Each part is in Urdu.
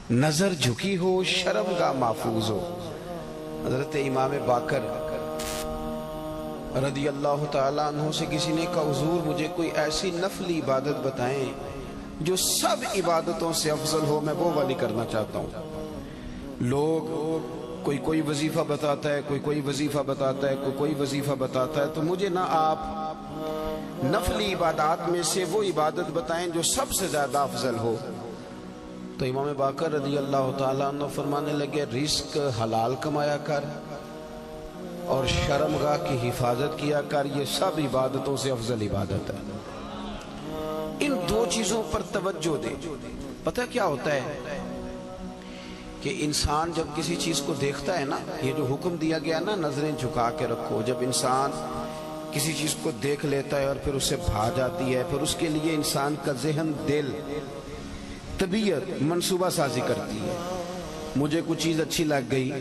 نظر جھکی ہو شرم گاہ محفوظ ہو۔ حضرت امام باقر رضی اللہ تعالیٰ عنہ سے کسی نے کہا حضور مجھے کوئی ایسی نفلی عبادت بتائیں جو سب عبادتوں سے افضل ہو، میں وہ والی کرنا چاہتا ہوں۔ لوگ کوئی وظیفہ بتاتا ہے، کوئی وظیفہ بتاتا ہے، کوئی وظیفہ بتاتا ہے، تو مجھے نہ آپ نفلی عبادات میں سے وہ عبادت بتائیں جو سب سے زیادہ افضل ہو۔ تو امام باقر رضی اللہ تعالیٰ عنہ فرمانے لگے رزق حلال کمایا کر اور شرمگاہ کی حفاظت کیا کر، یہ سب عبادتوں سے افضل عبادت ہے۔ ان دو چیزوں پر توجہ دے۔ پتہ کیا ہوتا ہے کہ انسان جب کسی چیز کو دیکھتا ہے نا، یہ جو حکم دیا گیا نا نظریں جھکا کے رکھو، جب انسان کسی چیز کو دیکھ لیتا ہے اور پھر اسے بھا جاتی ہے، پھر اس کے لیے انسان کا ذہن، دل، طبیعت منصوبہ سازی کرتی ہے۔ مجھے کوئی چیز اچھی لگ گئی،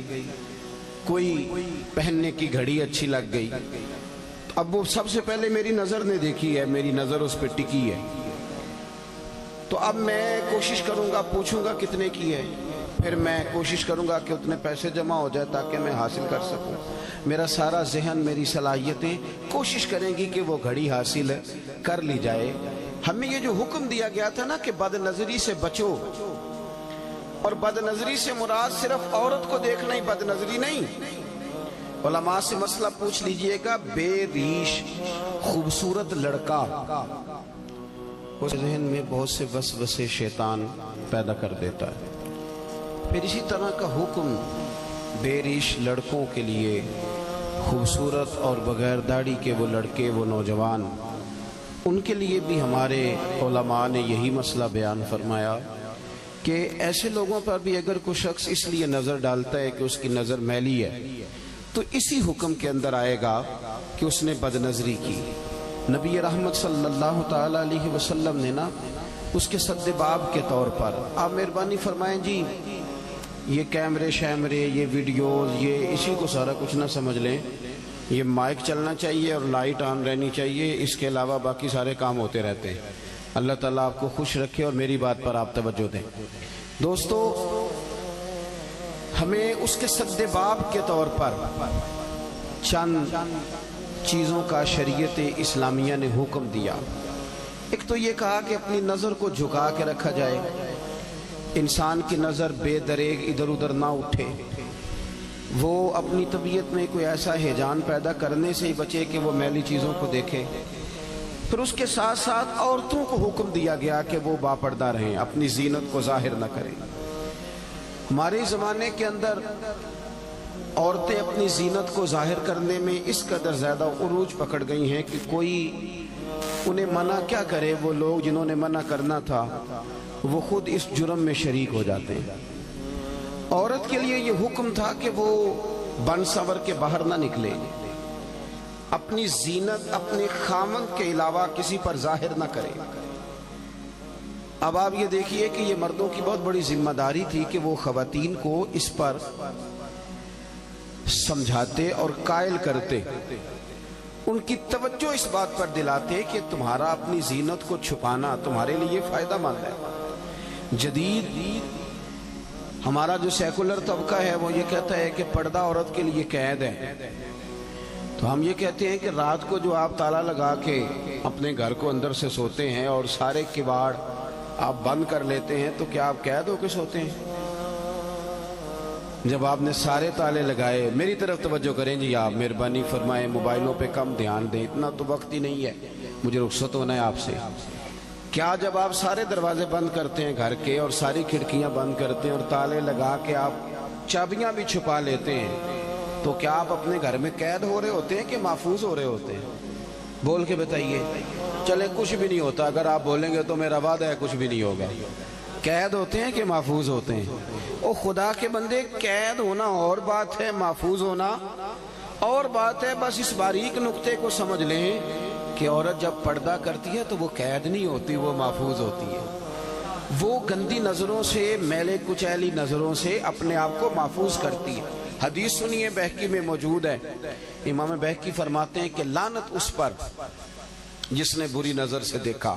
کوئی پہننے کی گھڑی اچھی لگ گئی، اب وہ سب سے پہلے میری نظر نے دیکھی ہے، میری نظر اس پہ ٹکی ہے، تو اب میں کوشش کروں گا، پوچھوں گا کتنے کی ہے، پھر میں کوشش کروں گا کہ اتنے پیسے جمع ہو جائے تاکہ میں حاصل کر سکوں۔ میرا سارا ذہن، میری صلاحیتیں کوشش کریں گی کہ وہ گھڑی حاصل کر لی جائے۔ ہمیں یہ جو حکم دیا گیا تھا نا کہ بد نظری سے بچو، اور بد نظری سے مراد صرف عورت کو دیکھنا ہی بد نظری نہیں۔ علماء سے مسئلہ پوچھ لیجئے گا، بے ریش خوبصورت لڑکا اس ذہن میں بہت سے وسوسے شیطان پیدا کر دیتا ہے۔ پھر اسی طرح کا حکم بے ریش لڑکوں کے لیے، خوبصورت اور بغیر داڑھی کے وہ لڑکے، وہ نوجوان، ان کے لیے بھی ہمارے علماء نے یہی مسئلہ بیان فرمایا کہ ایسے لوگوں پر بھی اگر کوئی شخص اس لیے نظر ڈالتا ہے کہ اس کی نظر میلی ہے، تو اسی حکم کے اندر آئے گا کہ اس نے بد نظری کی۔ نبی رحمت صلی اللہ تعالیٰ علیہ وسلم نے نا اس کے سد باب کے طور پر، آپ مہربانی فرمائیں جی یہ کیمرے شیمرے، یہ ویڈیوز، یہ اسی کو سارا کچھ نہ سمجھ لیں، یہ مائک چلنا چاہیے اور لائٹ آن رہنی چاہیے، اس کے علاوہ باقی سارے کام ہوتے رہتے ہیں۔ اللہ تعالیٰ آپ کو خوش رکھے اور میری بات پر آپ توجہ دیں۔ دوستو، ہمیں اس کے سد باب کے طور پر چند چیزوں کا شریعت اسلامیہ نے حکم دیا۔ ایک تو یہ کہا کہ اپنی نظر کو جھکا کے رکھا جائے، انسان کی نظر بے دریغ ادھر ادھر نہ اٹھے، وہ اپنی طبیعت میں کوئی ایسا ہیجان پیدا کرنے سے ہی بچے کہ وہ میلی چیزوں کو دیکھے۔ پھر اس کے ساتھ ساتھ عورتوں کو حکم دیا گیا کہ وہ باپردہ رہیں، اپنی زینت کو ظاہر نہ کریں۔ ہمارے زمانے کے اندر عورتیں اپنی زینت کو ظاہر کرنے میں اس قدر زیادہ عروج پکڑ گئی ہیں کہ کوئی انہیں منع کیا کرے، وہ لوگ جنہوں نے منع کرنا تھا وہ خود اس جرم میں شریک ہو جاتے ہیں۔ عورت کے لیے یہ حکم تھا کہ وہ بن سنور کے باہر نہ نکلے، اپنی زینت اپنے خامند کے علاوہ کسی پر ظاہر نہ کرے۔ اب آپ یہ دیکھیے کہ یہ مردوں کی بہت بڑی ذمہ داری تھی کہ وہ خواتین کو اس پر سمجھاتے اور قائل کرتے، ان کی توجہ اس بات پر دلاتے کہ تمہارا اپنی زینت کو چھپانا تمہارے لیے فائدہ مند ہے۔ جدید ہمارا جو سیکولر طبقہ ہے وہ یہ کہتا ہے کہ پردہ عورت کے لیے قید ہے، تو ہم یہ کہتے ہیں کہ رات کو جو آپ تالا لگا کے اپنے گھر کو اندر سے سوتے ہیں اور سارے کباڑ آپ بند کر لیتے ہیں، تو کیا آپ قید ہو کے سوتے ہیں؟ جب آپ نے سارے تالے لگائے، میری طرف توجہ کریں جی، آپ مہربانی فرمائیں، موبائلوں پہ کم دھیان دیں، اتنا تو وقت ہی نہیں ہے، مجھے رخصت ہونا ہے آپ سے۔ کیا جب آپ سارے دروازے بند کرتے ہیں گھر کے اور ساری کھڑکیاں بند کرتے ہیں اور تالے لگا کے آپ چابیاں بھی چھپا لیتے ہیں، تو کیا آپ اپنے گھر میں قید ہو رہے ہوتے ہیں کہ محفوظ ہو رہے ہوتے ہیں؟ بول کے بتائیے۔ چلے کچھ بھی نہیں ہوتا، اگر آپ بولیں گے تو میرا وعدہ ہے کچھ بھی نہیں ہوگا۔ قید ہوتے ہیں کہ محفوظ ہوتے ہیں؟ او خدا کے بندے، قید ہونا اور بات ہے، محفوظ ہونا اور بات ہے۔ بس اس باریک نقطے کو سمجھ لیں کہ عورت جب پردہ کرتی ہے تو وہ قید نہیں ہوتی، وہ محفوظ ہوتی ہے۔ وہ گندی نظروں سے، میلے کچیلی نظروں سے اپنے آپ کو محفوظ کرتی ہے۔ حدیث سنیے، بہقی میں موجود ہے، امام بہقی فرماتے ہیں کہ لعنت اس پر جس نے بری نظر سے دیکھا۔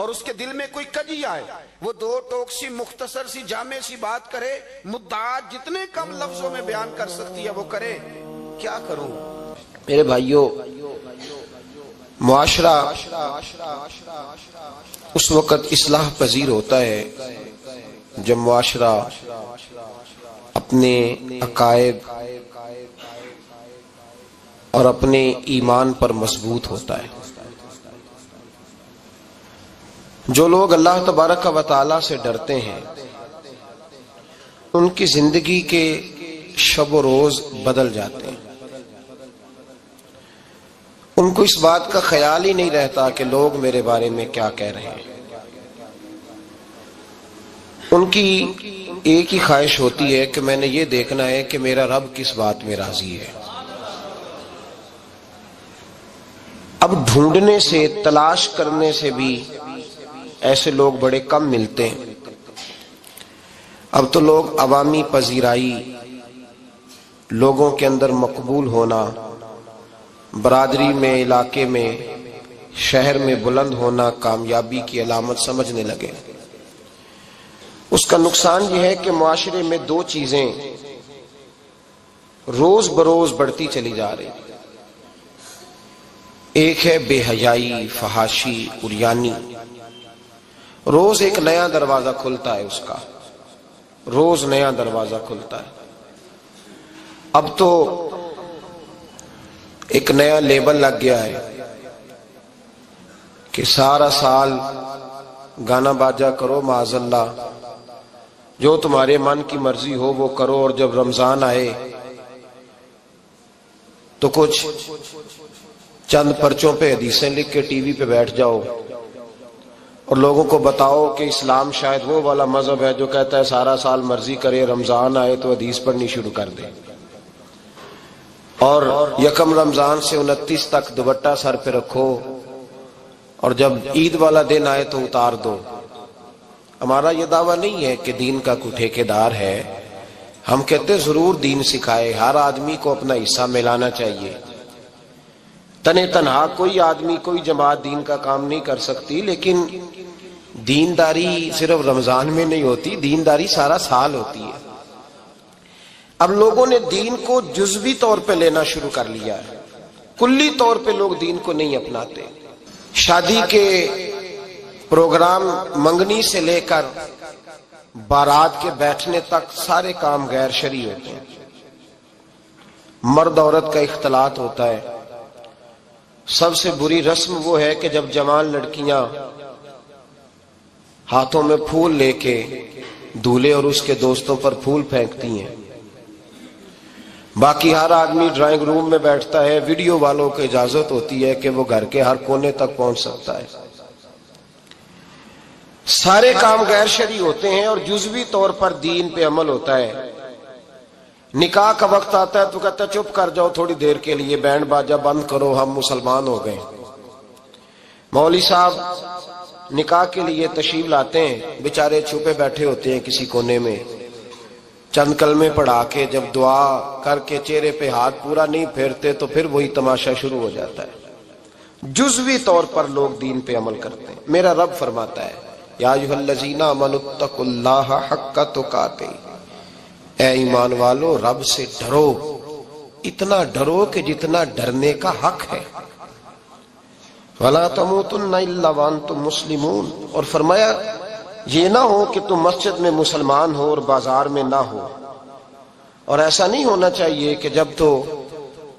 اور اس کے دل میں کوئی کجی آئے، وہ دو ٹوک سی مختصر سی جامع سی بات کرے، مدعات جتنے کم لفظوں میں بیان کر سکتی ہے وہ کرے، کیا کروں؟ میرے بھائیوں، معاشرہ اس وقت اصلاح پذیر ہوتا ہے جب معاشرہ اپنے عقائد اور اپنے ایمان پر مضبوط ہوتا ہے۔ جو لوگ اللہ تبارک و تعالی سے ڈرتے ہیں ان کی زندگی کے شب و روز بدل جاتے ہیں، ان کو اس بات کا خیال ہی نہیں رہتا کہ لوگ میرے بارے میں کیا کہہ رہے ہیں۔ ان کی ایک ہی خواہش ہوتی ہے کہ میں نے یہ دیکھنا ہے کہ میرا رب کس بات میں راضی ہے۔ اب ڈھونڈنے سے، تلاش کرنے سے بھی ایسے لوگ بڑے کم ملتے ہیں۔ اب تو لوگ عوامی پذیرائی، لوگوں کے اندر مقبول ہونا، برادری میں، علاقے میں، شہر میں بلند ہونا کامیابی کی علامت سمجھنے لگے۔ اس کا نقصان یہ ہے کہ معاشرے میں دو چیزیں روز بروز بڑھتی چلی جا رہی۔ ایک ہے بے حیائی، فحاشی، عریانی۔ روز ایک نیا دروازہ کھلتا ہے، اس کا روز نیا دروازہ کھلتا ہے۔ اب تو ایک نیا لیبل لگ گیا ہے کہ سارا سال گانا باجا کرو، معاذ اللہ، جو تمہارے من کی مرضی ہو وہ کرو، اور جب رمضان آئے تو کچھ چند پرچوں پہ حدیثیں لکھ کے ٹی وی پہ بیٹھ جاؤ اور لوگوں کو بتاؤ کہ اسلام شاید وہ والا مذہب ہے جو کہتا ہے سارا سال مرضی کرے، رمضان آئے تو حدیث پڑھنی شروع کر دے، اور یکم رمضان سے 29 تک دوپٹہ سر پہ رکھو، اور جب عید والا دن آئے تو اتار دو۔ ہمارا یہ دعویٰ نہیں ہے کہ دین کا کوئی ٹھیکیدار ہے، ہم کہتے ضرور دین سکھائے، ہر آدمی کو اپنا حصہ ملانا چاہیے۔ تنے تنہا کوئی آدمی، کوئی جماعت دین کا کام نہیں کر سکتی، لیکن دینداری صرف رمضان میں نہیں ہوتی، دینداری سارا سال ہوتی ہے۔ اب لوگوں نے دین کو جزوی طور پہ لینا شروع کر لیا ہے، کلی طور پہ لوگ دین کو نہیں اپناتے۔ شادی کے پروگرام منگنی سے لے کر بارات کے بیٹھنے تک سارے کام غیر شرعی ہوتے ہیں۔ مرد عورت کا اختلاط ہوتا ہے۔ سب سے بری رسم وہ ہے کہ جب جوان لڑکیاں ہاتھوں میں پھول لے کے دولہے اور اس کے دوستوں پر پھول پھینکتی ہیں، باقی ہر آدمی ڈرائنگ روم میں بیٹھتا ہے، ویڈیو والوں کو اجازت ہوتی ہے کہ وہ گھر کے ہر کونے تک پہنچ سکتا ہے۔ سارے کام غیر شرعی ہوتے ہیں اور جزوی طور پر دین پہ عمل ہوتا ہے۔ نکاح کا وقت آتا ہے تو کہتا ہے چپ کر جاؤ تھوڑی دیر کے لیے، بینڈ باجا بند کرو، ہم مسلمان ہو گئے۔ مولوی صاحب نکاح کے لیے تشریف لاتے ہیں، بیچارے چھپے بیٹھے ہوتے ہیں کسی کونے میں، چند کلمے پڑھا کے جب دعا کر کے چہرے پہ ہاتھ پورا نہیں پھیرتے تو پھر وہی تماشا شروع ہو جاتا ہے۔ جزوی طور پر لوگ دین پہ عمل کرتے ہیں۔ میرا رب فرماتا ہے یا ایھا الذین آمنوا اتقوا اللہ حق تقاتہ، اے ایمان والو رب سے ڈرو، اتنا ڈرو کہ جتنا ڈرنے کا حق ہے۔ وَلَا تَمُوتُنَّ إِلَّا وَأَنْتُمْ مُسْلِمُونَ، اور فرمایا یہ نہ ہو کہ تم مسجد میں مسلمان ہو اور بازار میں نہ ہو، اور ایسا نہیں ہونا چاہیے کہ جب تو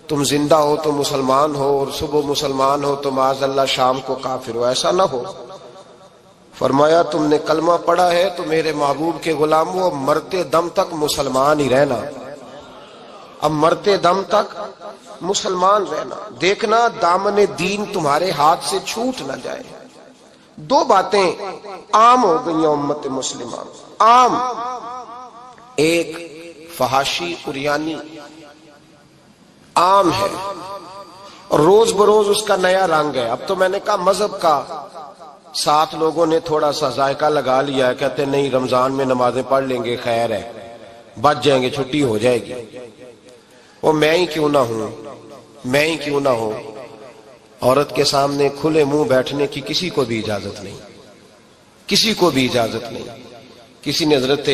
تم زندہ ہو تو مسلمان ہو اور صبح مسلمان ہو تو معاذ اللہ شام کو کافر ہو، ایسا نہ ہو۔ فرمایا تم نے کلمہ پڑھا ہے تو میرے محبوب کے غلام ہو، اب مرتے دم تک مسلمان ہی رہنا، اب مرتے دم تک مسلمان رہنا، دیکھنا دامن دین تمہارے ہاتھ سے چھوٹ نہ جائے۔ دو باتیں عام ہو گئی ہیں امت مسلمہ، عام، ایک فحاشی عریانی عام ہے اور روز بروز اس کا نیا رنگ ہے۔ اب تو میں نے کہا مذہب کا ساتھ لوگوں نے تھوڑا سا ذائقہ لگا لیا ہے، کہتے نہیں رمضان میں نمازیں پڑھ لیں گے، خیر ہے، بچ جائیں گے، چھٹی ہو جائے گی۔ وہ میں ہی کیوں نہ ہوں، میں ہی کیوں نہ ہوں، عورت کے سامنے کھلے منہ بیٹھنے کی کسی کو بھی اجازت نہیں۔ کسی کو بھی اجازت نہیں. کسی نے حضرت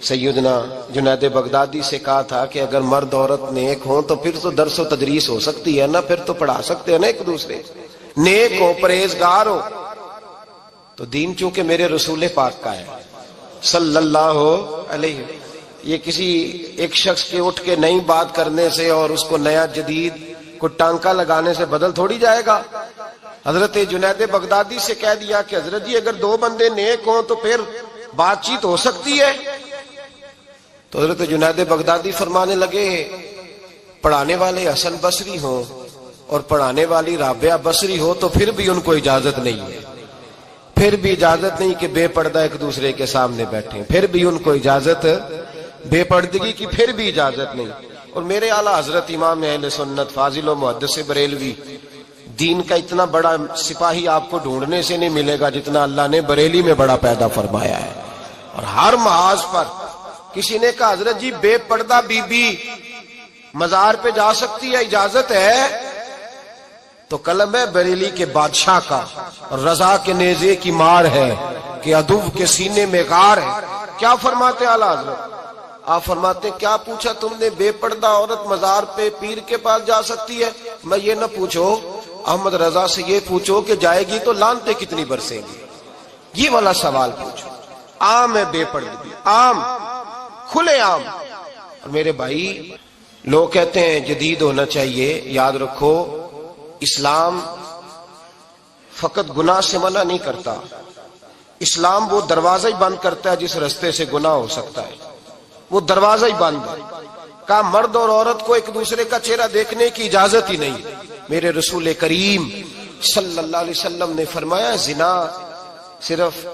سیدنا جنید بغدادی سے کہا تھا کہ اگر مرد عورت نیک ہوں تو پھر تو درس و تدریس ہو سکتی ہے نا, پھر تو پڑھا سکتے ہیں نا ایک دوسرے, نیک ہو پرہیزگار ہو. تو دین چونکہ میرے رسول پاک کا ہے صلی اللہ علیہ, یہ کسی ایک شخص کے اٹھ کے نئی بات کرنے سے اور اس کو نیا جدید کو ٹانکا لگانے سے بدل تھوڑی جائے گا. حضرت جنید بغدادی سے کہہ دیا کہ حضرت جی اگر دو بندے نیک ہوں تو پھر بات چیت ہو سکتی ہے. تو حضرت جنید بغدادی فرمانے لگے پڑھانے والے حسن بصری ہوں اور پڑھانے والی رابعہ بصری ہو تو پھر بھی ان کو اجازت نہیں ہے, پھر بھی اجازت نہیں کہ بے پردہ ایک دوسرے کے سامنے بیٹھیں, پھر بھی ان کو اجازت, بے پردگی کی پھر بھی اجازت نہیں. اور میرے اعلیٰ حضرت امام اہل سنت فاضل و محدث بریلوی, دین کا اتنا بڑا سپاہی آپ کو ڈھونڈنے سے نہیں ملے گا جتنا اللہ نے بریلی میں بڑا پیدا فرمایا ہے. اور ہر محاذ پر کسی نے کہا حضرت جی بے پردہ بی بی مزار پہ جا سکتی ہے, اجازت ہے؟ تو قلم ہے بریلی کے بادشاہ کا, اور رضا کے نیزے کی مار ہے کہ عدو کے سینے میں غار ہے. کیا فرماتے ہیں اعلیٰ حضرت؟ آپ فرماتے ہیں کیا پوچھا تم نے, بے پردہ عورت مزار پہ پیر کے پاس جا سکتی ہے؟ میں یہ نہ پوچھو, احمد رضا سے یہ پوچھو کہ جائے گی تو لانتے کتنی برسیں گی, یہ والا سوال پوچھو. عام ہے بے پردگی, عام, کھلے عام. اور میرے بھائی لوگ کہتے ہیں جدید ہونا چاہیے, یاد رکھو اسلام فقط گناہ سے منع نہیں کرتا, اسلام وہ دروازہ ہی بند کرتا ہے جس رستے سے گناہ ہو سکتا ہے, وہ دروازہ ہی بند ہے. کہا مرد اور عورت کو ایک دوسرے کا چہرہ دیکھنے کی اجازت ہی نہیں. میرے رسول کریم صلی اللہ علیہ وسلم نے فرمایا زنا صرف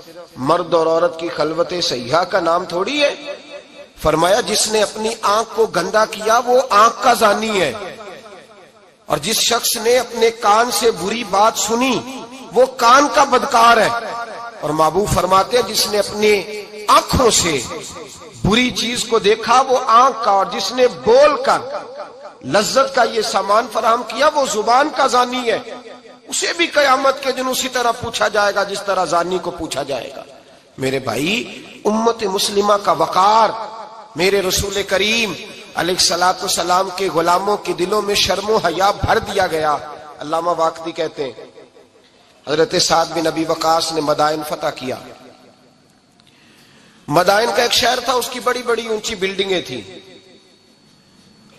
مرد اور عورت کی خلوت صحیحہ کا نام تھوڑی ہے. فرمایا جس نے اپنی آنکھ کو گندا کیا وہ آنکھ کا زانی ہے, اور جس شخص نے اپنے کان سے بری بات سنی وہ کان کا بدکار ہے. اور محبوب فرماتے ہیں جس نے اپنے آنکھوں سے بری چیز کو دیکھا وہ آنکھ کا, اور جس نے بول کر لذت کا یہ سامان فراہم کیا وہ زبان کا زانی ہے. اسے بھی قیامت کے دن اسی طرح پوچھا جائے گا جس طرح زانی کو پوچھا جائے گا. میرے بھائی امت مسلمہ کا وقار میرے رسول کریم علیہ الصلوۃ والسلام کے غلاموں کے دلوں میں شرم و حیا بھر دیا گیا. علامہ واقدی کہتے ہیں حضرت سعد بن ابی وقاص نے مدائن فتح کیا. مدائن کا ایک شہر تھا, اس کی بڑی بڑی اونچی بلڈنگیں تھیں.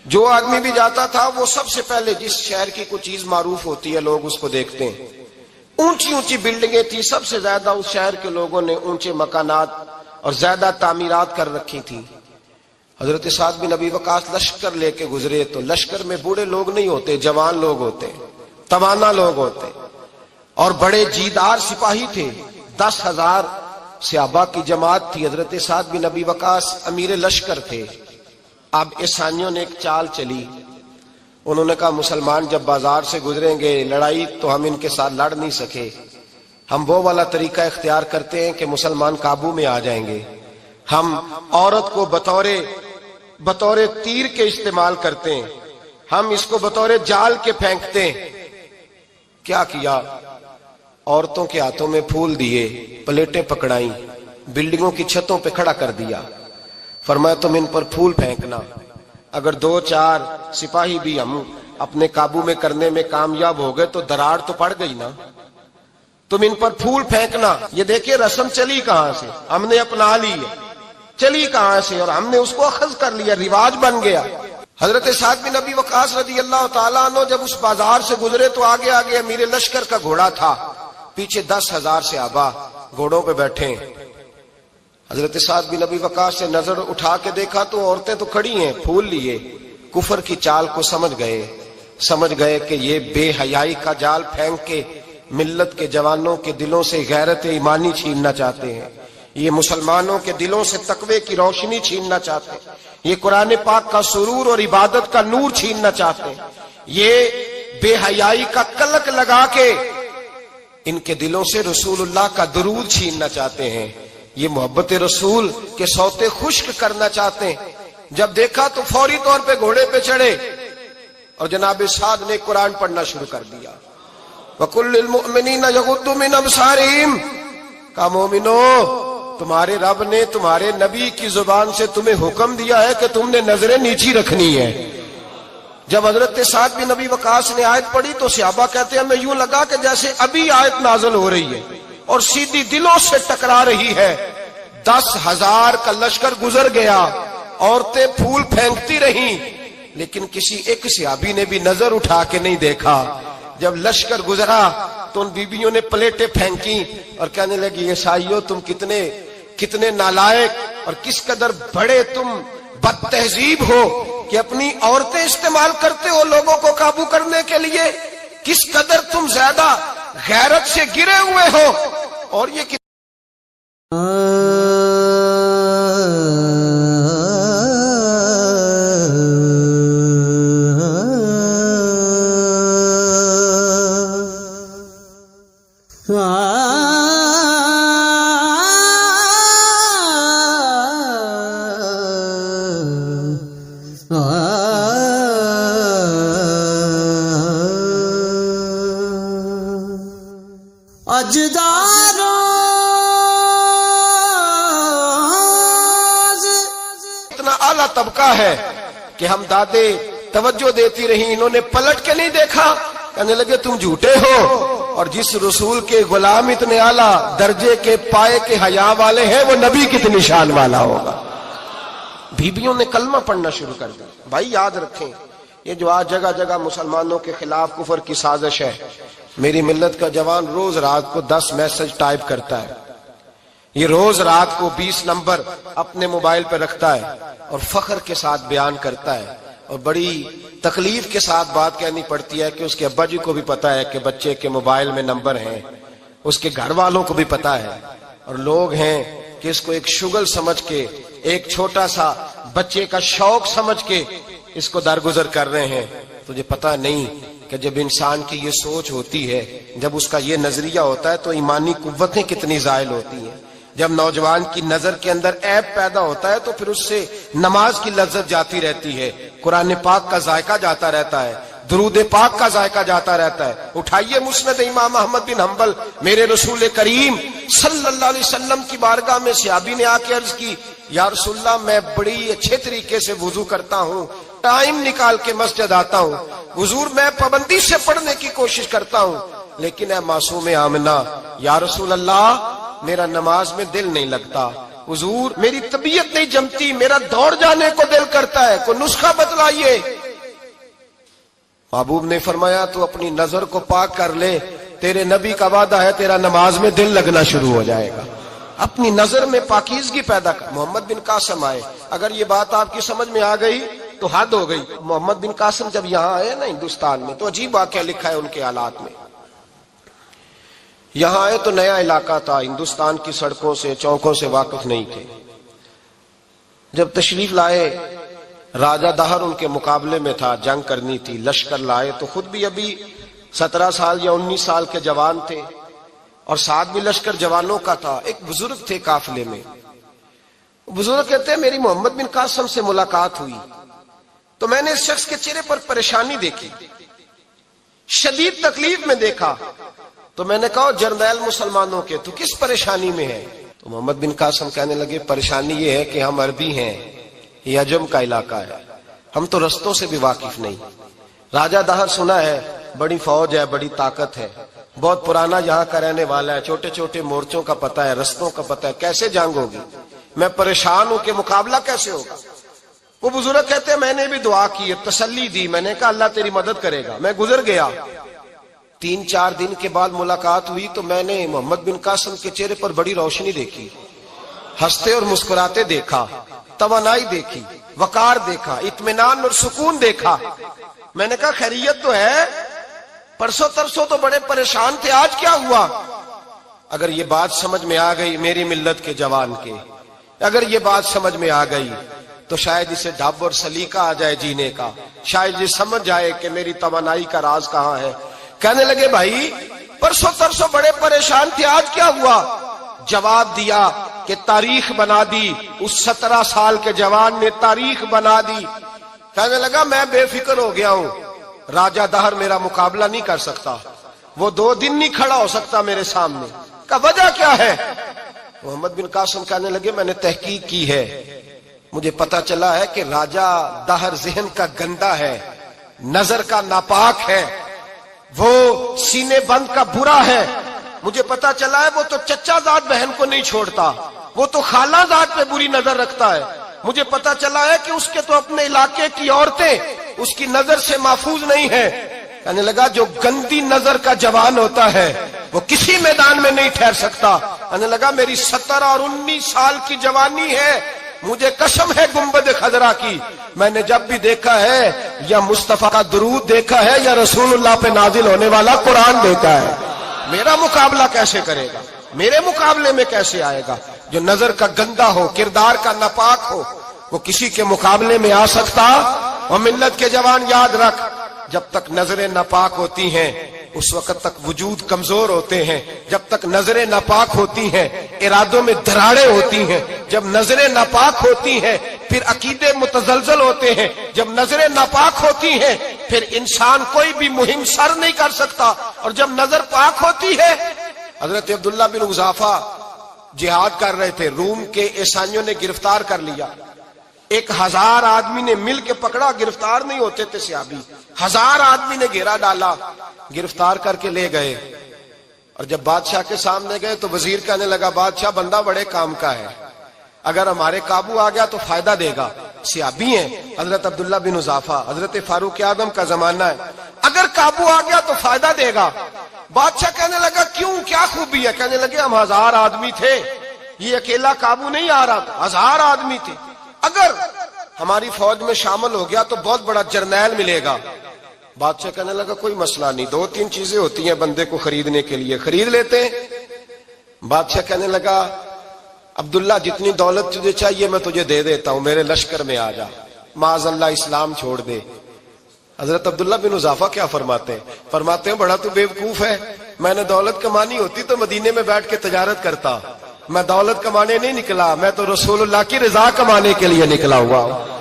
جو آدمی بھی جاتا تھا وہ سب سے پہلے جس شہر کی کوئی چیز معروف ہوتی ہے لوگ اس کو دیکھتے ہیں. اونچی اونچی بلڈنگیں تھیں, سب سے زیادہ اس شہر کے لوگوں نے اونچے مکانات اور زیادہ تعمیرات کر رکھی تھی. حضرت سعد بن ابی وقاص لشکر لے کے گزرے تو لشکر میں بوڑھے لوگ نہیں ہوتے, جوان لوگ ہوتے, توانا لوگ ہوتے, اور بڑے جیدار سپاہی تھے. 10,000 صحابہ کی جماعت تھی. حضرت سعد بن ابی وقاص امیر لشکر تھے. اب عیسائیوں نے ایک چال چلی, انہوں نے کہا مسلمان جب بازار سے گزریں گے لڑائی تو ہم ان کے ساتھ لڑ نہیں سکے, ہم وہ والا طریقہ اختیار کرتے ہیں کہ مسلمان قابو میں آ جائیں گے. ہم عورت کو بطور تیر کے استعمال کرتے ہیں, ہم اس کو بطور جال کے پھینکتے ہیں. کیا کیا؟ عورتوں کے ہاتھوں میں پھول دیے, پلیٹیں پکڑائیں, بلڈنگوں کی چھتوں پہ کھڑا کر دیا. فرمایا تم ان پر پھول پھینکنا, اگر 2-4 سپاہی بھی ہم اپنے قابو میں کرنے میں کامیاب ہو گئے تو دراڑ تو پڑ گئی نا, تم ان پر پھول پھینکنا. یہ دیکھیں رسم چلی کہاں سے, ہم نے اپنا لی ہے, چلی کہاں سے اور ہم نے اس کو اخذ کر لیا, رواج بن گیا. حضرت سعد بن ابی وقاص رضی اللہ تعالیٰ عنہ جب اس بازار سے گزرے تو آگے آگے امیر لشکر کا گھوڑا تھا, پیچھے 10,000 صحابہ گھوڑوں پہ بیٹھے. حضرت سعد بن ابی وقاص سے نظر اٹھا کے دیکھا تو عورتیں تو کھڑی ہیں, پھول لیے. کفر کی چال کو سمجھ گئے کہ یہ بے حیائی کا جال پھینک کے ملت کے جوانوں کے دلوں سے غیرت ایمانی چھیننا چاہتے ہیں, یہ مسلمانوں کے دلوں سے تقوی کی روشنی چھیننا چاہتے ہیں, یہ قرآن پاک کا سرور اور عبادت کا نور چھیننا چاہتے ہیں, یہ بے حیائی کا کلک لگا کے ان کے دلوں سے رسول اللہ کا درود چھیننا چاہتے ہیں, یہ محبت رسول کے سوتے خشک کرنا چاہتے ہیں. جب دیکھا تو فوری طور پہ گھوڑے پہ چڑھے اور جناب سعد نے قرآن پڑھنا شروع کر دیا. وَقُلْ لِلْمُؤْمِنِينَ يَغُضُّوا مِنْ أَبْصَارِهِمْ, کہا مومنو، تمہارے رب نے تمہارے نبی کی زبان سے تمہیں حکم دیا ہے کہ تم نے نظریں نیچی رکھنی ہے۔ جب حضرت سعد بن نبی وقاص نے آیت پڑھی تو صحابہ کہتے ہیں ہمیں یوں لگا کہ جیسے ابھی آیت نازل ہو رہی ہے اور سیدھی دلوں سے ٹکرا رہی ہے۔ 10,000 کا لشکر گزر گیا، عورتیں پھول پھینکتی رہیں، لیکن کسی ایک صحابی نے بھی نظر اٹھا کے نہیں دیکھا۔ جب لشکر گزرا تو ان بیبیوں نے پلیٹیں پھینکی اور کہنے لگی عیسائیوں تم کتنے نالائق اور کس قدر بڑے تم بد تہذیب ہو کہ اپنی عورتیں استعمال کرتے ہو لوگوں کو قابو کرنے کے لیے، کس قدر تم زیادہ غیرت سے گرے ہوئے ہو۔ اور یہ اتنا اعلیٰ طبقہ ہے کہ ہم دادے توجہ دیتی رہی، انہوں نے پلٹ کے نہیں دیکھا، کہنے لگے تم جھوٹے ہو، اور جس رسول کے غلام اتنے اعلیٰ درجے کے پائے کے حیا والے ہیں وہ نبی کتنی شان والا ہوگا۔ بیبیوں نے کلمہ پڑھنا شروع کر دیا۔ بھائی یاد رکھیں، یہ جو آج جگہ جگہ مسلمانوں کے خلاف کفر کی سازش ہے، میری ملت کا جوان روز رات کو 10 میسج ٹائپ کرتا ہے، یہ روز رات کو 20 نمبر اپنے موبائل پہ رکھتا ہے اور فخر کے ساتھ بیان کرتا ہے، اور بڑی تکلیف کے ساتھ بات کہنی پڑتی ہے کہ اس کے ابا جی کو بھی پتا ہے کہ بچے کے موبائل میں نمبر ہیں، اس کے گھر والوں کو بھی پتا ہے، اور لوگ ہیں کہ اس کو ایک شغل سمجھ کے، ایک چھوٹا سا بچے کا شوق سمجھ کے اس کو درگزر کر رہے ہیں۔ تجھے پتا نہیں کہ جب انسان کی یہ سوچ ہوتی ہے، جب اس کا یہ نظریہ ہوتا ہے تو ایمانی قوتیں کتنی زائل ہوتی ہیں۔ جب نوجوان کی نظر کے اندر عیب پیدا ہوتا ہے تو پھر اس سے نماز کی لذت جاتی رہتی ہے، قرآن پاک کا ذائقہ جاتا رہتا ہے، درود پاک کا ذائقہ جاتا رہتا ہے۔ اٹھائیے مسند امام احمد بن حنبل، میرے رسول کریم صلی اللہ علیہ وسلم کی بارگاہ میں صحابی نے آ کے عرض کی، یا رسول اللہ میں بڑی اچھے طریقے سے وضو کرتا ہوں، ٹائم نکال کے مسجد آتا ہوں، حضور میں پابندی سے پڑھنے کی کوشش کرتا ہوں، لیکن اے معصوم آمنہ، یا رسول اللہ میرا نماز میں دل نہیں لگتا، حضور میری طبیعت نہیں جمتی، میرا دوڑ جانے کو دل کرتا ہے، کوئی نسخہ بتلائیے۔ محبوب نے فرمایا تو اپنی نظر کو پاک کر لے، تیرے نبی کا وعدہ ہے تیرا نماز میں دل لگنا شروع ہو جائے گا۔ اپنی نظر میں پاکیزگی پیدا کر۔ محمد بن قاسم آئے، اگر یہ بات آپ کی سمجھ میں آ گئی تو حد ہو گئی۔ محمد بن قاسم جب یہاں آئے نا ہندوستان میں تو عجیب واقعہ لکھا ہے ان کے حالات میں۔ یہاں آئے تو نیا علاقہ تھا، ہندوستان کی سڑکوں سے چوکوں سے واقف نہیں تھے۔ جب تشریف لائے، راجہ دہر ان کے مقابلے میں تھا، جنگ کرنی تھی، لشکر لائے تو خود بھی ابھی 17 سال یا 19 سال کے جوان تھے، اور ساتھ بھی لشکر جوانوں کا تھا۔ ایک بزرگ تھے قافلے میں، بزرگ کہتے ہیں میری محمد بن قاسم سے ملاقات ہوئی تو میں نے اس شخص کے چہرے پر پریشانی دیکھی، شدید تکلیف میں دیکھا، تو میں نے کہا جرنیل مسلمانوں کے تو کس پریشانی میں ہے؟ تو محمد بن قاسم کہنے لگے پریشانی یہ ہے کہ ہم عربی ہیں، یہ عجم کا علاقہ ہے، ہم تو رستوں سے بھی واقف نہیں۔ راجہ دہر سنا ہے بڑی فوج ہے، بڑی طاقت ہے، بہت پرانا یہاں کا رہنے والا ہے، چھوٹے چھوٹے مورچوں کا پتہ ہے، رستوں کا پتہ ہے، کیسے جنگ ہوگی؟ میں پریشان ہوں کہ مقابلہ کیسے ہوگا؟ وہ بزرگ کہتے ہیں میں نے بھی دعا کی، تسلی دی، میں نے کہا اللہ تیری مدد کرے گا۔ میں گزر گیا، 3-4 دن کے بعد ملاقات ہوئی تو میں نے محمد بن قاسم کے چہرے پر بڑی روشنی دیکھی، ہنستے اور مسکراتے دیکھا، توانائی دیکھی، وقار دیکھا، اطمینان اور سکون دیکھا۔ میں نے کہا خیریت تو ہے، پرسوں ترسوں تو بڑے پریشان تھے، آج کیا ہوا؟ اگر یہ بات سمجھ میں آ گئی میری ملت کے جوان کے، اگر یہ بات سمجھ میں آ گئی تو شاید اسے ڈھب اور سلیقہ آ جائے جینے کا، شاید یہ سمجھ جائے کہ میری توانائی کا راز کہاں ہے۔ کہنے لگے بھائی پرسوں ترسوں بڑے پریشان تھے، آج کیا ہوا؟ جواب دیا کہ تاریخ بنا دی، اس 17 سال کے جوان نے تاریخ بنا دی۔ کہنے لگا میں بے فکر ہو گیا ہوں، راجہ دہر میرا مقابلہ نہیں کر سکتا، وہ 2 دن نہیں کھڑا ہو سکتا میرے سامنے۔ کہ وجہ کیا ہے؟ محمد بن قاسم کہنے لگے میں نے تحقیق کی ہے، مجھے پتا چلا ہے کہ راجہ دہر ذہن کا گندا ہے، نظر کا ناپاک ہے، وہ سینے بند کا برا ہے، مجھے پتا چلا ہے وہ تو چچا زاد بہن کو نہیں چھوڑتا، وہ تو خالہ زاد پہ بری نظر رکھتا ہے، مجھے پتا چلا ہے کہ اس کے تو اپنے علاقے کی عورتیں اس کی نظر سے محفوظ نہیں ہیں۔ کہنے لگا جو گندی نظر کا جوان ہوتا ہے وہ کسی میدان میں نہیں ٹھہر سکتا۔ کہنے لگا میری 17 اور 19 سال کی جوانی ہے، مجھے قسم ہے گنبد خضرا کی، میں نے جب بھی دیکھا ہے یا مصطفیٰ کا درود دیکھا ہے یا رسول اللہ پہ نازل ہونے والا قرآن دیکھا ہے، میرا مقابلہ کیسے کرے گا، میرے مقابلے میں کیسے آئے گا؟ جو نظر کا گندا ہو، کردار کا ناپاک ہو، وہ کسی کے مقابلے میں آ سکتا؟ اور ملت کے جوان یاد رکھ، جب تک نظریں ناپاک ہوتی ہیں اس وقت تک وجود کمزور ہوتے ہیں، جب تک نظریں ناپاک ہوتی ہیں ارادوں میں دراڑیں ہوتی ہیں، جب نظریں ناپاک ہوتی ہیں پھر عقیدے متزلزل ہوتے ہیں، جب نظریں ناپاک ہوتی ہیں پھر انسان کوئی بھی مہم سر نہیں کر سکتا، اور جب نظر پاک ہوتی ہے۔ حضرت عبداللہ بن حذافہ جہاد کر رہے تھے، روم کے عیسائیوں نے گرفتار کر لیا، 1000 آدمی نے مل کے پکڑا، گرفتار نہیں ہوتے تھے صحابی، 1000 آدمی نے گھیرا ڈالا، گرفتار کر کے لے گئے، اور جب بادشاہ کے سامنے گئے تو وزیر کہنے لگا بادشاہ بندہ بڑے کام کا ہے، اگر ہمارے قابو آ گیا تو فائدہ دے گا، صحابی ہیں حضرت عبداللہ بن حذافہ، حضرت فاروق اعظم کا زمانہ ہے، اگر قابو آ گیا تو فائدہ دے گا۔ بادشاہ کہنے لگا کیوں، کیا خوبی ہے؟ کہنے لگے ہم 1000 آدمی تھے، یہ اکیلا قابو نہیں آ رہا تھا، 1000 آدمی تھے، اگر ہماری فوج میں شامل ہو گیا تو بہت بڑا جرنیل ملے گا۔ بادشاہ کہنے لگا کوئی مسئلہ نہیں، 2-3 چیزیں ہوتی ہیں بندے کو خریدنے کے لیے، خرید لیتے ہیں۔ بادشاہ کہنے لگا عبداللہ جتنی دولت تجھے چاہیے میں تجھے دے دیتا ہوں، میرے لشکر میں آ جا، معاذ اللہ اسلام چھوڑ دے۔ حضرت عبداللہ بن حذافہ کیا فرماتے ہیں؟ فرماتے ہیں بڑا تو بیوقوف ہے، میں نے دولت کمانی ہوتی تو مدینے میں بیٹھ کے تجارت کرتا، میں دولت کمانے نہیں نکلا، میں تو رسول اللہ کی رضا کمانے کے لیے نکلا ہوا ہوں۔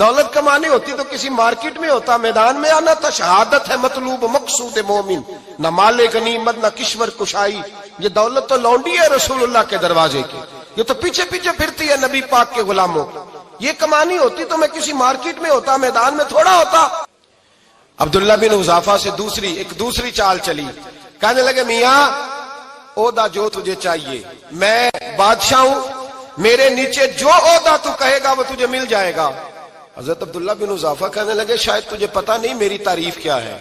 دولت کمانی ہوتی تو کسی مارکیٹ میں ہوتا، میدان میں آنا تھا، شہادت ہے مطلوب مقصود مومن، نہ مال غنیمت نہ کشور کشائی، یہ دولت تو لونڈی ہے رسول اللہ کے دروازے کی، یہ تو پیچھے پیچھے پھرتی ہے نبی پاک کے غلاموں، یہ کمانی ہوتی تو میں کسی مارکیٹ میں ہوتا، میدان میں تھوڑا ہوتا۔ عبداللہ بن حذافہ سے ایک دوسری چال چلی، کہنے لگے میاں عہدہ جو تجھے چاہیے، میں بادشاہ ہوں، میرے نیچے جو عہدہ تو کہے گا وہ تجھے مل جائے گا۔ حضرت عبداللہ بن حذافہ کہنے لگے شاید تجھے پتا نہیں میری تعریف کیا ہے،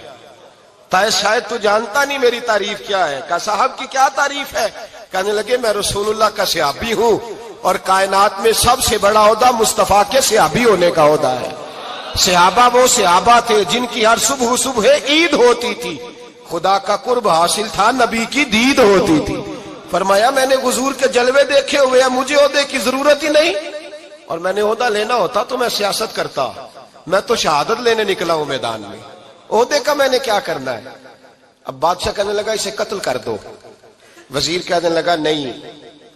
شاید تو جانتا نہیں میری تعریف کیا ہے۔ کہا صاحب کی کیا تعریف ہے؟ کہنے لگے میں رسول اللہ کا صحابی ہوں، اور کائنات میں سب سے بڑا عہدہ مصطفیٰ کے صحابی ہونے کا عہدہ ہے۔ صحابہ وہ صحابہ تھے جن کی ہر صبح عید ہوتی تھی، خدا کا قرب حاصل تھا، نبی کی دید ہوتی تھی۔ فرمایا میں نے حضور کے جلوے دیکھے ہوئے ہیں، مجھے عہدے کی ضرورت ہی نہیں، اور میں نے عہدہ لینا ہوتا تو میں سیاست کرتا، میں تو شہادت لینے نکلا ہوں میدان میں، عہدے کا میں نے کیا کرنا ہے؟ اب بادشاہ کہنے لگا اسے قتل کر دو۔ وزیر کہنے لگا نہیں،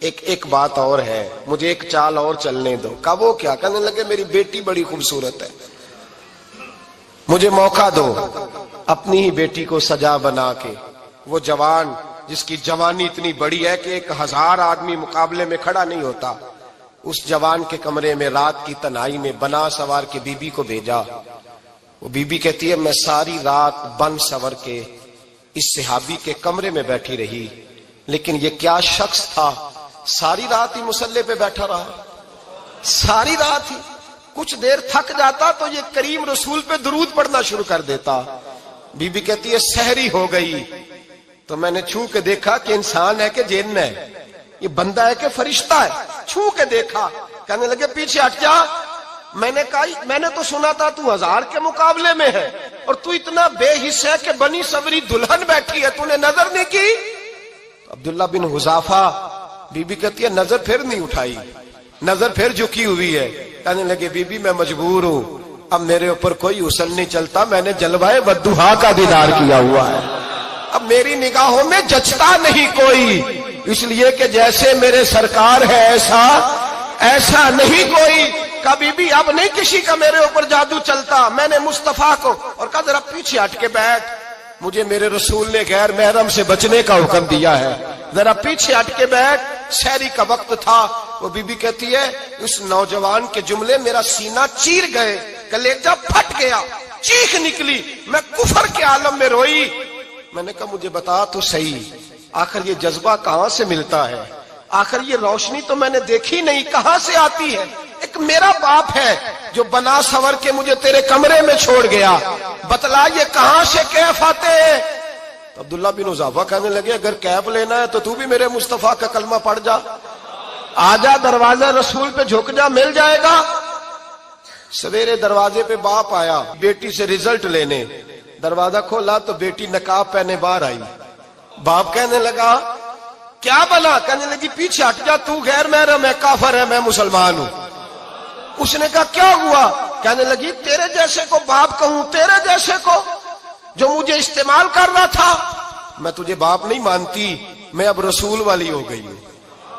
ایک بات اور ہے، مجھے ایک چال اور چلنے دو۔ کہا وہ کیا؟ کہنے لگے میری بیٹی بڑی خوبصورت ہے، مجھے موقع دو، اپنی ہی بیٹی کو سجا بنا کے، وہ جوان جس کی جوانی اتنی بڑی ہے کہ 1000 آدمی مقابلے میں کھڑا نہیں ہوتا، اس جوان کے کمرے میں رات کی تنہائی میں بنا سوار کے بی بی کو بھیجا۔ وہ بی بی کہتی ہے میں ساری رات بن سور کے اس صحابی کے کمرے میں بیٹھی رہی، لیکن یہ کیا شخص تھا، ساری رات ہی مسلح پہ بیٹھا رہا، ساری رات ہی، کچھ دیر تھک جاتا تو یہ کریم رسول پہ درود پڑھنا شروع کر دیتا۔ بی بی کہتی ہے سحری ہو گئی تو میں نے چھو کے دیکھا کہ انسان ہے کہ جن ہے، یہ بندہ ہے کہ فرشتہ ہے، چھو کے دیکھا۔ کہنے لگے پیچھے ہٹ جا، میں نے کہا میں نے تو سنا تھا تو 1000 کے مقابلے میں ہے، اور تو اتنا بے حس ہے کہ بنی سوری دلہن بیٹھی ہے، تو نے نظر نہیں کی؟ عبداللہ بن حذافہ، بی بی کہتی ہے نظر پھر نہیں اٹھائی، نظر پھر جھکی ہوئی ہے۔ کہنے لگے بی بی میں مجبور ہوں، اب میرے اوپر کوئی حسن نہیں چلتا، میں نے جلوائے بدوہا کا دیدار کیا ہوا ہے، اب میری نگاہوں میں جچتا نہیں کوئی، اس لیے کہ جیسے میرے سرکار ہے ایسا نہیں کوئی۔ کبھی بھی اب نہیں کسی کا میرے اوپر جادو چلتا، میں نے مصطفیٰ کو، اور کہا ذرا پیچھے ہٹ کے بیٹھ، مجھے میرے رسول نے غیر محرم سے بچنے کا حکم دیا ہے، ذرا پیچھے ہٹ کے بیٹھ۔ سحری کا وقت تھا. وہ بی بی کہتی ہے اس نوجوان کے جملے میرا سینہ چیر گئے, کلیجہ پھٹ گیا, چیخ نکلی, میں کفر کے عالم میں روئی. میں نے کہا مجھے بتا تو صحیح, آخر یہ جذبہ کہاں سے ملتا ہے؟ آخر یہ روشنی تو میں نے دیکھی نہیں, کہاں سے آتی ہے؟ ایک میرا باپ ہے جو بنا سور کے مجھے تیرے کمرے میں چھوڑ گیا, بتلا یہ کہاں سے کیف آتے ہیں؟ عبداللہ بن حذافہ کہنے لگے اگر کیف لینا ہے تو بھی میرے مصطفیٰ کا کلمہ پڑھ جا, آجا دروازہ رسول پہ جھک جا, مل جائے گا. سویرے دروازے پہ باپ آیا بیٹی سے رزلٹ لینے, دروازہ کھولا تو بیٹی نقاب پہنے باہر آئی. باپ کہنے لگا کیا بنا؟ کہنے لگی پیچھے ہٹ جا, تو غیر محرم ہے, کافر ہے, میں مسلمان ہوں. اس نے کہا کیا ہوا؟ کہنے لگی تیرے جیسے کو باپ کہوں, تیرے جیسے کو جو مجھے استعمال کر رہا تھا. میں تجھے باپ نہیں مانتی, میں اب رسول والی ہو گئی ہوں,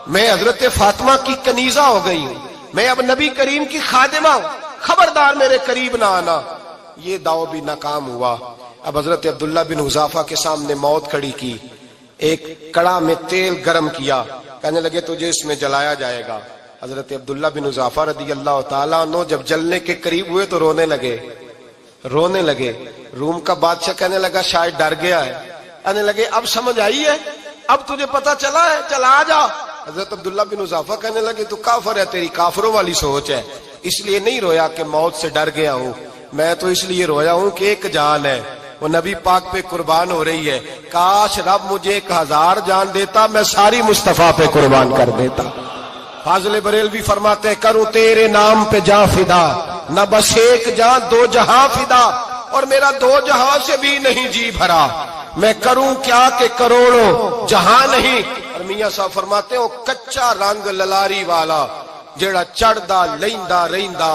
میں حضرت فاطمہ کی کنیزہ ہو گئی ہوں, میں اب نبی کریم کی خادمہ ہوں, خبردار میرے قریب نہ آنا. یہ دعو بھی ناکام ہوا. اب حضرت عبداللہ بن حذافہ کے سامنے موت کھڑی کی, ایک کڑا میں تیل گرم کیا, کہنے لگے تجھے اس میں جلایا جائے گا. حضرت عبداللہ بن حذافہ رضی اللہ تعالیٰ عنہ جب جلنے کے قریب ہوئے تو رونے لگے. روم کا بادشاہ کہنے لگا شاید ڈر گیا ہے. کہنے لگے اب سمجھ آئی ہے, اب تجھے پتا چلا ہے, چلا آ جا. حضرت عبداللہ بن حذافہ کہنے لگے تو کافر ہے, تیری کافروں والی سوچ ہے. اس لیے نہیں رویا کہ موت سے ڈر گیا ہوں, میں تو اس لیے رویا ہوں کہ ایک جان ہے, وہ نبی پاک پہ قربان ہو رہی ہے. کاش رب مجھے 1000 جان دیتا, میں ساری مصطفیٰ پہ قربان کر دیتا. فاضل بریلوی فرماتے ہیں کروں تیرے نام پہ جاں فدا, نہ بس ایک جاں 2 جہاں فدا, اور میرا 2 جہاں سے بھی نہیں جی بھرا, میں کروں کیا کہ کروڑوں جہاں نہیں. اور میاں صاحب فرماتے ہیں وہ کچا رنگ للاری والا جیڑا چڑھدا لیندا رہندا,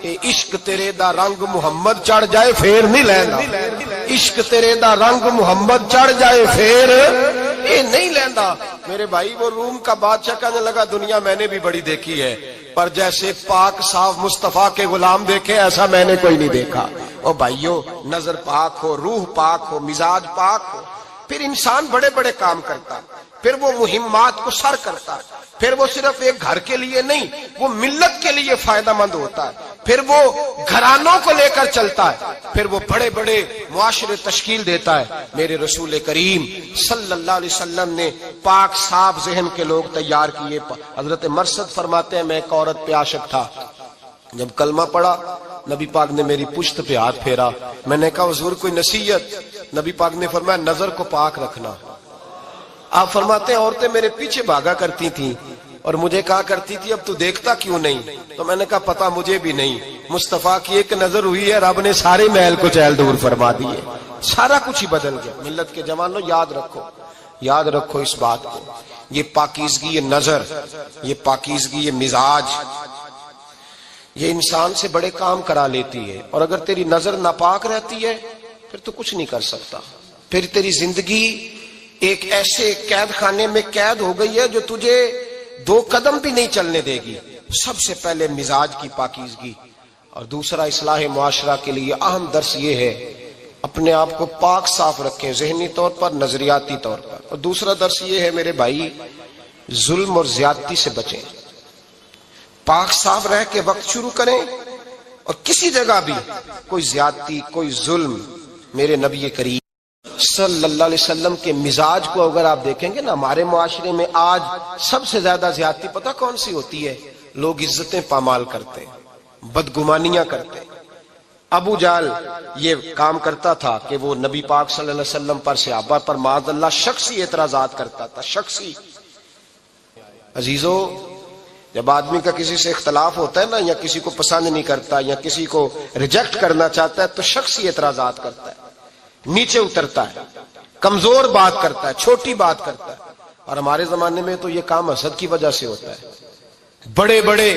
اے عشق تیرے دا رنگ محمد چڑھ جائے پھر نہیں لیندا. عشق تیرے دا رنگ محمد چڑھ جائے پھر اے نہیں لیندا. میرے بھائی وہ روم کا بادشاہ کہنے لگا دنیا میں نے بھی بڑی دیکھی ہے, پر جیسے پاک صاف مصطفیٰ کے غلام دیکھے ایسا میں نے کوئی نہیں دیکھا. او بھائیو, نظر پاک ہو, روح پاک ہو, مزاج پاک ہو, پھر انسان بڑے بڑے کام کرتا, پھر وہ مہمات کو سر کرتا, پھر وہ صرف ایک گھر کے لیے نہیں, وہ ملت کے لیے فائدہ مند ہوتا ہے, پھر وہ گھرانوں کو لے کر چلتا ہے, پھر وہ بڑے بڑے معاشرے تشکیل دیتا ہے. میرے رسول کریم صلی اللہ علیہ وسلم نے پاک صاف ذہن کے لوگ تیار کیے. حضرت مرثد فرماتے ہیں میں ایک عورت پہ عاشق تھا, جب کلمہ پڑھا نبی پاک نے میری پشت پہ ہاتھ پھیرا, میں نے کہا حضور کوئی نصیحت؟ نبی پاک نے فرمایا نظر کو پاک رکھنا. آپ فرماتے ہیں عورتیں میرے پیچھے بھاگا کرتی تھیں اور مجھے کہا کرتی تھی اب تو دیکھتا کیوں نہیں؟ تو میں نے کہا پتا مجھے بھی نہیں, مصطفیٰ کی ایک نظر ہوئی ہے, رب نے سارے محل کو چہل دور فرما دیے, سارا کچھ ہی بدل گیا. ملت کے جوانوں یاد رکھو اس بات کو, یہ پاکیزگی, یہ نظر, یہ پاکیزگی, یہ مزاج, یہ انسان سے بڑے کام کرا لیتی ہے. اور اگر تیری نظر ناپاک رہتی ہے پھر تو کچھ نہیں کر سکتا, پھر تیری زندگی ایک ایسے قید خانے میں قید ہو گئی ہے جو تجھے 2 قدم بھی نہیں چلنے دے گی. سب سے پہلے مزاج کی پاکیزگی, اور دوسرا اصلاح معاشرہ کے لیے اہم درس یہ ہے اپنے آپ کو پاک صاف رکھیں, ذہنی طور پر, نظریاتی طور پر. اور دوسرا درس یہ ہے میرے بھائی ظلم اور زیادتی سے بچیں, پاک صاف رہ کے وقت شروع کریں, اور کسی جگہ بھی کوئی زیادتی, کوئی ظلم. میرے نبی کریم صلی اللہ علیہ وسلم کے مزاج کو اگر آپ دیکھیں گے نا, ہمارے معاشرے میں آج سب سے زیادہ زیادتی پتہ کون سی ہوتی ہے؟ لوگ عزتیں پامال کرتے, بدگمانیاں کرتے. ابو جہل یہ کام کرتا تھا کہ وہ نبی پاک صلی اللہ علیہ وسلم پر, صحابہ پر معاذ اللہ شخصی اعتراضات کرتا تھا, شخصی. عزیزو, جب آدمی کا کسی سے اختلاف ہوتا ہے نا, یا کسی کو پسند نہیں کرتا, یا کسی کو ریجیکٹ کرنا چاہتا ہے, تو شخصی اعتراضات کرتا ہے, نیچے اترتا ہے, کمزور بات کرتا ہے, چھوٹی بات کرتا ہے. اور ہمارے زمانے میں تو یہ کام حسد کی وجہ سے ہوتا ہے. بڑے بڑے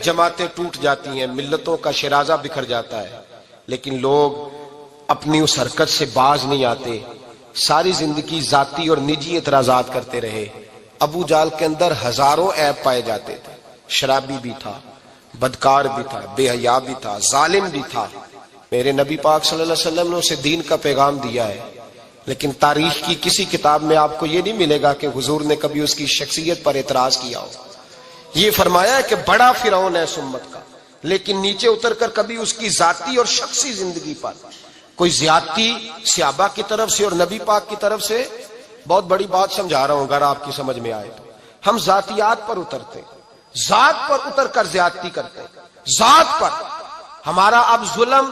جماعتیں ٹوٹ جاتی ہیں, ملتوں کا شرازہ بکھر جاتا ہے, لیکن لوگ اپنی اس حرکت سے باز نہیں آتے, ساری زندگی ذاتی اور نجی اعتراضات کرتے رہے. ابو جہل کے اندر ہزاروں عیب پائے جاتے تھے, شرابی بھی تھا, بدکار بھی تھا, بے حیا بھی تھا, ظالم بھی تھا. میرے نبی پاک صلی اللہ علیہ وسلم نے اسے دین کا پیغام دیا ہے, لیکن تاریخ کی کسی کتاب میں آپ کو یہ نہیں ملے گا کہ حضور نے کبھی اس کی شخصیت پر اعتراض کیا ہو. یہ فرمایا ہے کہ بڑا فرعون ہے اس امت کا، لیکن نیچے اتر کر کبھی اس کی ذاتی اور شخصی زندگی پر کوئی زیادتی صحابہ کی طرف سے اور نبی پاک کی طرف سے. بہت بڑی بات سمجھا رہا ہوں، اگر آپ کی سمجھ میں آئے تو. ہم ذاتیات پر اترتے ہیں، ذات پر اتر کر زیادتی کرتے ہیں، ذات پر. ہمارا اب ظلم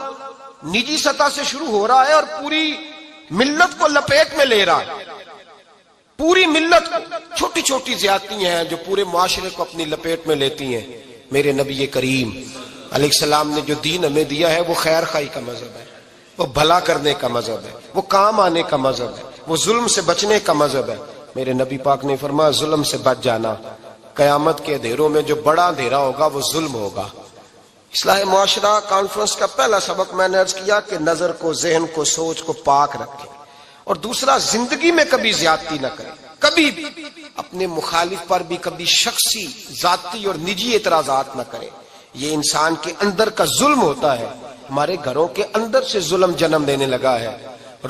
نجی سطح سے شروع ہو رہا ہے اور پوری ملت کو لپیٹ میں لے رہا ہے. پوری ملت کو چھوٹی چھوٹی زیادتی ہیں جو پورے معاشرے کو اپنی لپیٹ میں لیتی ہیں. میرے نبی کریم علیہ السلام نے جو دین ہمیں دیا ہے وہ خیر خواہی کا مذہب ہے، وہ بھلا کرنے کا مذہب ہے، وہ کام آنے کا مذہب ہے، وہ ظلم سے بچنے کا مذہب ہے. میرے نبی پاک نے فرمایا ظلم سے بچ جانا. قیامت کے اندھیروں میں جو بڑا اندھیرا ہوگا وہ ظلم ہوگا. اصلاح معاشرہ کانفرنس کا پہلا سبق میں نے عرض کیا کہ نظر کو، ذہن کو، سوچ کو پاک رکھیں، اور دوسرا زندگی میں کبھی زیادتی نہ کریں. کبھی بھی اپنے مخالف پر بھی کبھی شخصی، ذاتی اور نجی اعتراضات نہ کریں. یہ انسان کے اندر کا ظلم ہوتا ہے. ہمارے گھروں کے اندر سے ظلم جنم لینے لگا ہے.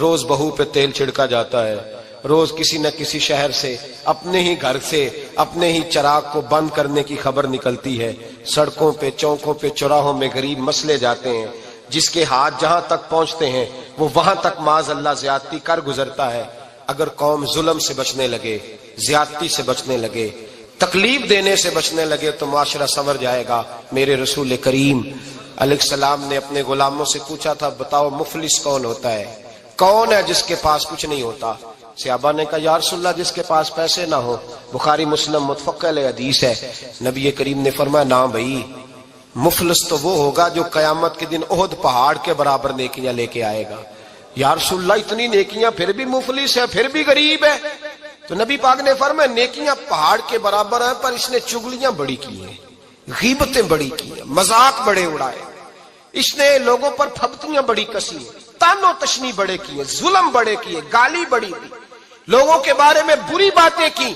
روز بہو پہ تیل چھڑکا جاتا ہے، روز کسی نہ کسی شہر سے، اپنے ہی گھر سے، اپنے ہی چراغ کو بند کرنے کی خبر نکلتی ہے. سڑکوں پہ، چوکوں پہ، چوراہوں میں غریب مسلے جاتے ہیں. جس کے ہاتھ جہاں تک پہنچتے ہیں وہ وہاں تک معاذ اللہ زیادتی کر گزرتا ہے. اگر قوم ظلم سے بچنے لگے، زیادتی سے بچنے لگے، تکلیف دینے سے بچنے لگے تو معاشرہ سنور جائے گا. میرے رسول کریم علیہ السلام نے اپنے غلاموں سے پوچھا تھا بتاؤ مفلس کون ہوتا ہے؟ کون ہے جس کے پاس کچھ نہیں ہوتا؟ صحابہ نے کہا یا رسول اللہ جس کے پاس پیسے نہ ہو. بخاری مسلم متفق علیہ حدیث ہے. نبی کریم نے فرمایا نہ بھائی، مفلس تو وہ ہوگا جو قیامت کے دن احد پہاڑ کے برابر نیکیاں لے کے آئے گا. یا رسول اللہ اتنی نیکیاں پھر بھی مفلس ہے، پھر بھی غریب ہے؟ تو نبی پاک نے فرمایا نیکیاں پہاڑ کے برابر ہیں پر اس نے چغلیاں بڑی کی ہیں، غیبتیں بڑی کی ہیں، مذاق بڑے اڑائے، اس نے لوگوں پر پھبتیاں بڑی کسی ہیں، تان و تشنی بڑے کیے، ظلم بڑے کیے، گالی بڑی دی، لوگوں کے بارے میں بری باتیں کی.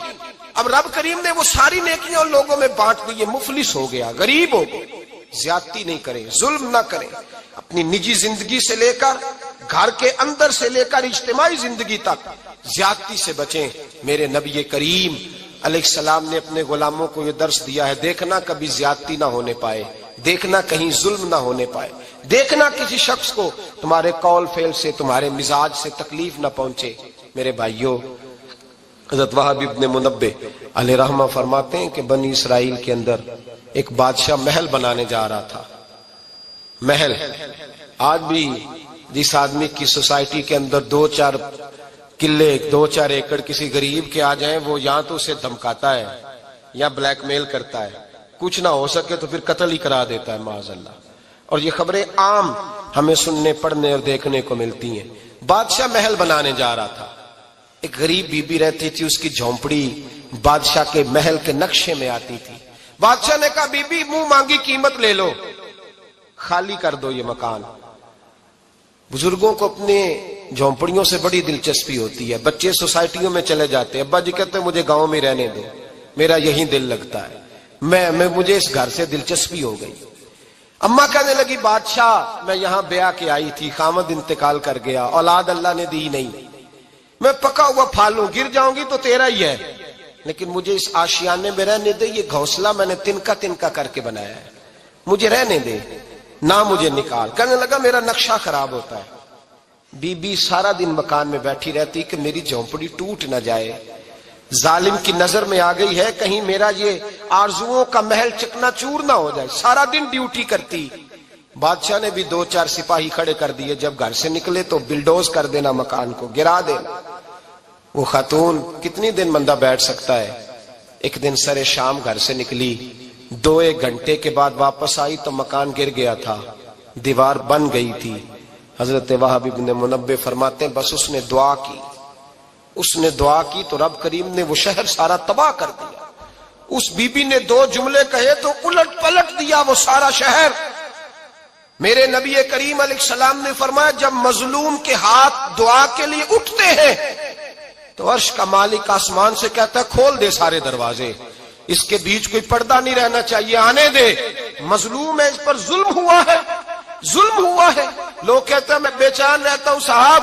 اب رب کریم نے وہ ساری نیکیاں لوگوں میں بانٹ دی. یہ مفلس ہو گیا، غریب ہو گیا. زیادتی نہیں کریں، ظلم نہ کریں. اپنی نجی زندگی سے لے کر، گھر کے اندر سے لے کر اجتماعی زندگی تک زیادتی سے بچیں. میرے نبی کریم علیہ السلام نے اپنے غلاموں کو یہ درس دیا ہے. دیکھنا کبھی زیادتی نہ ہونے پائے، دیکھنا کہیں ظلم نہ ہونے پائے، دیکھنا کسی شخص کو تمہارے قول فعل سے، تمہارے مزاج سے تکلیف نہ پہنچے. میرے بھائیوں، حضرت وہب ابن منبہ علیہ رحمہ فرماتے ہیں کہ بنی اسرائیل کے اندر ایک بادشاہ محل بنانے جا رہا تھا. محل آج بھی جس آدمی کی سوسائٹی کے اندر 2-4 قلعے، 2-4 ایکڑ کسی غریب کے آ جائیں، وہ یا تو اسے دھمکاتا ہے یا بلیک میل کرتا ہے، کچھ نہ ہو سکے تو پھر قتل ہی کرا دیتا ہے معاذ اللہ. اور یہ خبریں عام ہمیں سننے، پڑھنے اور دیکھنے کو ملتی ہیں. بادشاہ محل بنانے جا رہا تھا. ایک غریب بی بی رہتی تھی، اس کی جھونپڑی بادشاہ کے محل کے نقشے میں آتی تھی. بادشاہ نے کہا بی بی منہ مانگی قیمت لے لو، خالی کر دو یہ مکان. بزرگوں کو اپنے جھونپڑیوں سے بڑی دلچسپی ہوتی ہے. بچے سوسائٹیوں میں چلے جاتے ہیں، ابا جی کہتے ہیں مجھے گاؤں میں رہنے دو، میرا یہی دل لگتا ہے، مجھے اس گھر سے دلچسپی ہو گئی. اماں کہنے لگی بادشاہ میں یہاں بیاہ کے آئی تھی، خامد انتقال کر گیا، اولاد اللہ نے دی نہیں، میں پکا ہوا پھال ہوں، گر جاؤں گی تو تیرا ہی ہے، لیکن مجھے اس آشیانے میں رہنے دے. یہ گھونسلہ میں نے تنکا کر کے بنایا ہے، مجھے رہنے دے، نہ مجھے نکال. کہنے لگا میرا نقشہ خراب ہوتا ہے. بی بی سارا دن مکان میں بیٹھی رہتی کہ میری جھونپڑی ٹوٹ نہ جائے. ظالم کی نظر میں آ گئی ہے کہیں میرا یہ آرزوؤں کا محل چکنا چور نہ ہو جائے. سارا دن ڈیوٹی کرتی. بادشاہ نے بھی 2-4 سپاہی کھڑے کر دیے، جب گھر سے نکلے تو بلڈوز کر دینا، مکان کو گرا دینا. وہ خاتون کتنی دن بندہ بیٹھ سکتا ہے. ایک دن سر شام گھر سے نکلی، 2-1 گھنٹے کے بعد واپس آئی تو مکان گر گیا تھا، دیوار بن گئی تھی. حضرت وہب ابن منبہ فرماتے ہیں بس اس نے دعا کی تو رب کریم نے وہ شہر سارا تباہ کر دیا. اس بی بی نے 2 جملے کہے تو الٹ پلٹ دیا وہ سارا شہر. میرے نبی کریم علیہ السلام نے فرمایا جب مظلوم کے ہاتھ دعا کے لیے اٹھتے ہیں تو عرش کا مالک آسمان سے کہتا ہے کھول دے سارے دروازے، اس کے بیچ کوئی پردہ نہیں رہنا چاہیے، آنے دے. مظلوم ہے، اس پر ظلم ہوا ہے، ظلم ہوا ہے. لوگ کہتے ہیں میں بے چین رہتا ہوں صاحب،